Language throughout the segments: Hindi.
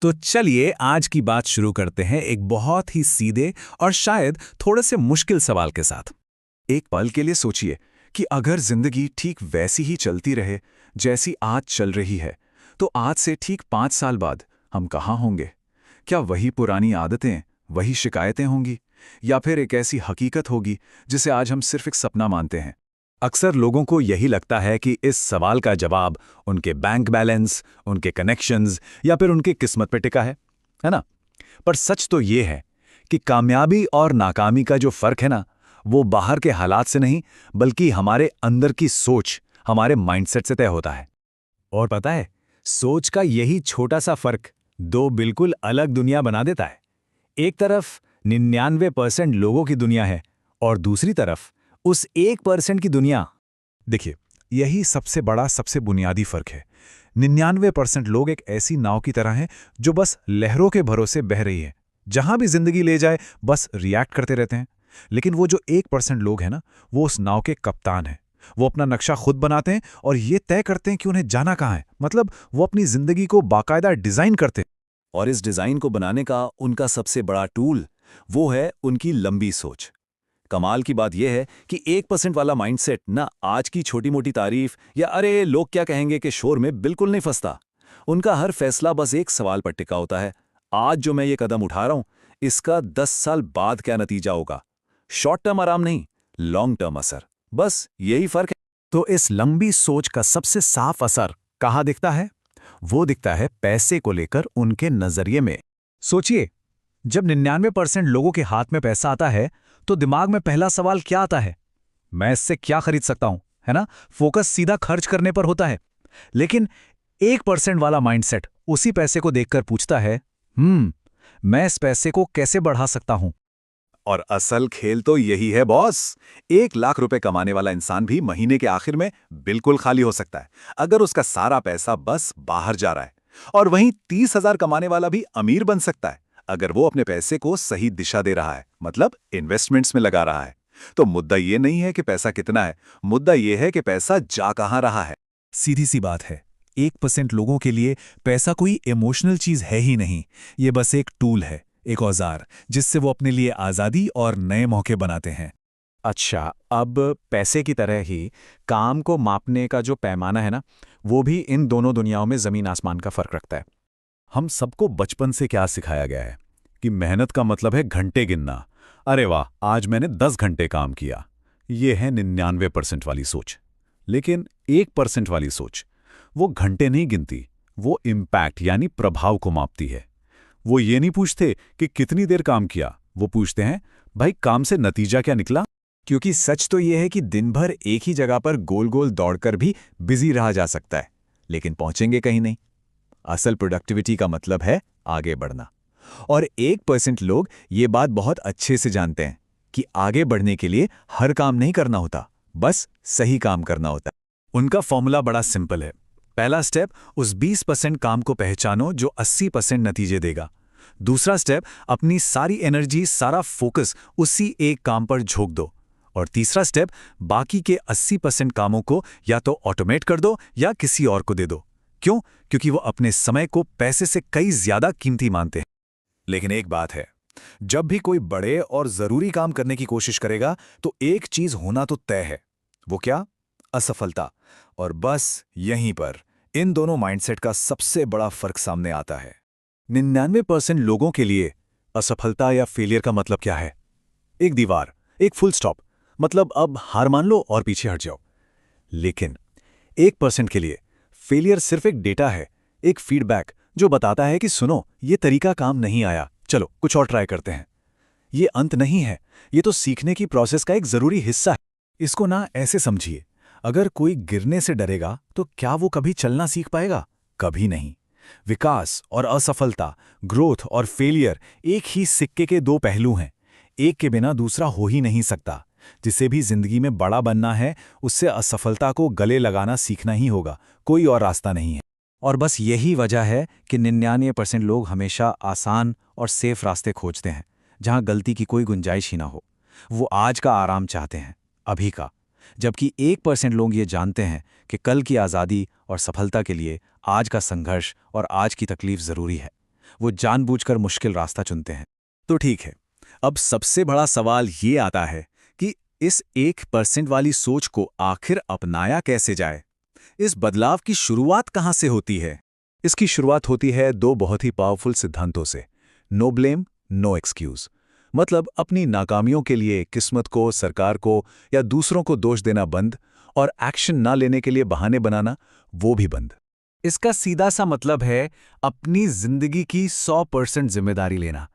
तो चलिए आज की बात शुरू करते हैं एक बहुत ही सीधे और शायद थोड़े से मुश्किल सवाल के साथ। एक पल के लिए सोचिए कि अगर जिंदगी ठीक वैसी ही चलती रहे जैसी आज चल रही है, तो आज से ठीक 5 साल बाद हम कहाँ होंगे? क्या वही पुरानी आदतें, वही शिकायतें होंगी, या फिर एक ऐसी हकीकत होगी जिसे आज हम सिर्फ एक सपना मानते हैं? अक्सर लोगों को यही लगता है कि इस सवाल का जवाब उनके बैंक बैलेंस, उनके कनेक्शंस या फिर उनकी किस्मत पे टिका है ना? पर सच तो ये है कि कामयाबी और नाकामी का जो फर्क है ना, वो बाहर के हालात से नहीं, बल्कि हमारे अंदर की सोच, हमारे माइंडसेट से तय होता है। और पता है, सोच का यही छोटा सा फर्क दो बिल्कुल अलग दुनिया बना देता है। एक तरफ 99% लोगों की दुनिया है और दूसरी तरफ उस 1% की दुनिया। देखिए, यही सबसे बड़ा, सबसे बुनियादी फर्क है। 99% लोग एक ऐसी नाव की तरह हैं जो बस लहरों के भरोसे बह रही है, जहां भी जिंदगी ले जाए बस रिएक्ट करते रहते हैं। लेकिन वो जो 1% लोग हैं ना, वो उस नाव के कप्तान हैं। वो अपना नक्शा खुद बनाते हैं और ये तय करते हैं कि उन्हें जाना कहाँ है। मतलब वो अपनी जिंदगी को बाकायदा डिजाइन करते हैं। और इस डिजाइन को बनाने का उनका सबसे बड़ा टूल वो है उनकी लंबी सोच। कमाल की बात यह है कि 1% वाला माइंडसेट ना आज की छोटी मोटी तारीफ या अरे लोग क्या कहेंगे के शोर में बिल्कुल नहीं फंसता। उनका हर फैसला बस एक सवाल पर टिका होता है, आज जो मैं ये कदम उठा रहा हूं, इसका 10 साल बाद क्या नतीजा होगा। शॉर्ट टर्म आराम नहीं, लॉन्ग टर्म असर। बस यही फर्क है। तो इस लंबी सोच का सबसे साफ असर कहाँ दिखता है? वो दिखता है पैसे को लेकर उनके नजरिए में। सोचिए, जब 99% लोगों के हाथ में पैसा आता है तो दिमाग में पहला सवाल क्या आता है? मैं इससे क्या खरीद सकता हूं, है ना? फोकस सीधा खर्च करने पर होता है। लेकिन 1% वाला माइंडसेट उसी पैसे को देखकर पूछता है, मैं इस पैसे को कैसे बढ़ा सकता हूं? और असल खेल तो यही है बॉस। 1 लाख रुपए कमाने वाला इंसान भी महीने के आखिर में बिल्कुल खाली हो सकता है, अगर उसका सारा पैसा बस बाहर जा रहा है। और वहीं 30,000 कमाने वाला भी अमीर बन सकता है, अगर वो अपने पैसे को सही दिशा दे रहा है, मतलब इन्वेस्टमेंट्स में लगा रहा है। तो मुद्दा ये नहीं है कि पैसा कितना है, मुद्दा ये है कि पैसा जा कहां रहा है। सीधी सी बात है, 1% लोगों के लिए पैसा कोई इमोशनल चीज है ही नहीं। ये बस एक टूल है, एक औजार, जिससे वो अपने लिए आज़ादी और नए मौके बनाते हैं। अच्छा, अब पैसे की तरह ही काम को मापने का जो पैमाना है ना, वो भी इन दोनों दुनियाओं में ज़मीन आसमान का फर्क रखता है। हम सबको बचपन से क्या सिखाया गया है कि मेहनत का मतलब है घंटे गिनना। अरे वाह, आज मैंने 10 घंटे काम किया। ये है 99% वाली सोच। लेकिन 1% वाली सोच, वो घंटे नहीं गिनती, वो इम्पैक्ट यानी प्रभाव को मापती है। वो ये नहीं पूछते कि कितनी देर काम किया, वो पूछते हैं, भाई काम से नतीजा क्या निकला? क्योंकि सच तो ये है कि दिन भर एक ही जगह पर गोल गोल दौड़कर भी बिजी रहा जा सकता है, लेकिन पहुंचेंगे कहीं नहीं। असल प्रोडक्टिविटी का मतलब है आगे बढ़ना। और 1% लोग ये बात बहुत अच्छे से जानते हैं कि आगे बढ़ने के लिए हर काम नहीं करना होता, बस सही काम करना होता है। उनका फॉर्मूला बड़ा सिंपल है। पहला स्टेप, उस 20% काम को पहचानो जो 80% नतीजे देगा। दूसरा स्टेप, अपनी सारी एनर्जी, सारा फोकस उसी एक काम पर झोंक दो। और तीसरा स्टेप, बाकी के 80% कामों को या तो ऑटोमेट कर दो या किसी और को दे दो। क्यों? क्योंकि वो अपने समय को पैसे से कई ज्यादा कीमती मानते हैं। लेकिन एक बात है, जब भी कोई बड़े और जरूरी काम करने की कोशिश करेगा तो एक चीज होना तो तय है। वो क्या? असफलता। और बस यहीं पर इन दोनों माइंडसेट का सबसे बड़ा फर्क सामने आता है। 99% लोगों के लिए असफलता या फेलियर का मतलब क्या है? एक दीवार, एक फुल स्टॉप, मतलब अब हार मान लो और पीछे हट जाओ। लेकिन 1% के लिए फेलियर सिर्फ एक डेटा है, एक फीडबैक जो बताता है कि सुनो, ये तरीका काम नहीं आया, चलो कुछ और ट्राई करते हैं। ये अंत नहीं है, ये तो सीखने की प्रोसेस का एक जरूरी हिस्सा है। इसको ना ऐसे समझिए, अगर कोई गिरने से डरेगा तो क्या वो कभी चलना सीख पाएगा? कभी नहीं। विकास और असफलता, ग्रोथ और फेलियर एक ही सिक्के के दो पहलू हैं। एक के बिना दूसरा हो ही नहीं सकता। जिसे भी जिंदगी में बड़ा बनना है, उससे असफलता को गले लगाना सीखना ही होगा, कोई और रास्ता नहीं है। और बस यही वजह है कि 99% लोग हमेशा आसान और सेफ रास्ते खोजते हैं, जहां गलती की कोई गुंजाइश ही ना हो। वो आज का आराम चाहते हैं, अभी का। जबकि 1% लोग ये जानते हैं कि कल की आज़ादी और सफलता के लिए आज का संघर्ष और आज की तकलीफ ज़रूरी है। वो जानबूझकर मुश्किल रास्ता चुनते हैं। तो ठीक है, अब सबसे बड़ा सवाल ये आता है कि इस 1% वाली सोच को आखिर अपनाया कैसे जाए? इस बदलाव की शुरुआत कहाँ से होती है? इसकी शुरुआत होती है दो बहुत ही पावरफुल सिद्धांतों से। No blame, no excuse. मतलब अपनी नाकामियों के लिए किस्मत को, सरकार को या दूसरों को दोष देना बंद, और एक्शन ना लेने के लिए बहाने बनाना, वो भी बंद। इसका सीधा सा मतलब है अपनी जिंदगी की 100% जिम्मेदारी लेना।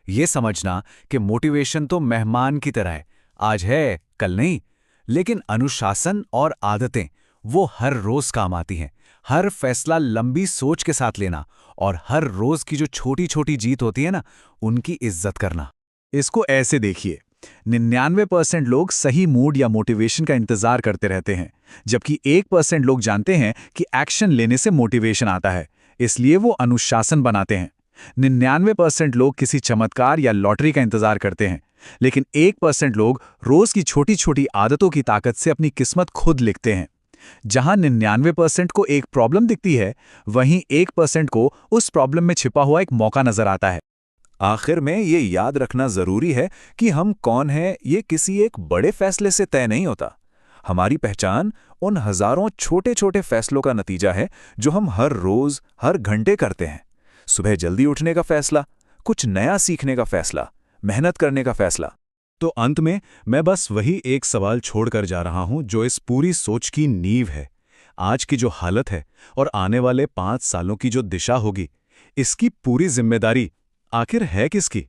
ये समझना कि मोटिवेशन तो मेहमान की तरह है, आज है कल नहीं, लेकिन अनुशासन और आदतें वो हर रोज काम आती हैं। हर फैसला लंबी सोच के साथ लेना और हर रोज की जो छोटी छोटी जीत होती है ना, उनकी इज्जत करना। इसको ऐसे देखिए, 99% लोग सही मूड या मोटिवेशन का इंतजार करते रहते हैं, जबकि 1% लोग जानते हैं कि एक्शन लेने से मोटिवेशन आता है, इसलिए वो अनुशासन बनाते हैं। 99% लोग किसी चमत्कार या लॉटरी का इंतजार करते हैं, लेकिन 1% लोग रोज की छोटी छोटी आदतों की ताकत से अपनी किस्मत खुद लिखते हैं। जहां 99% को एक प्रॉब्लम दिखती है, वहीं 1% को उस प्रॉब्लम में छिपा हुआ एक मौका नजर आता है। आखिर में ये याद रखना जरूरी है कि हम कौन हैं, ये किसी एक बड़े फैसले से तय नहीं होता। हमारी पहचान उन हजारों छोटे छोटे फैसलों का नतीजा है जो हम हर रोज, हर घंटे करते हैं। सुबह जल्दी उठने का फैसला, कुछ नया सीखने का फैसला, मेहनत करने का फैसला। तो अंत में मैं बस वही एक सवाल छोड़कर जा रहा हूं जो इस पूरी सोच की नींव है। आज की जो हालत है और आने वाले 5 सालों की जो दिशा होगी, इसकी पूरी जिम्मेदारी आखिर है किसकी?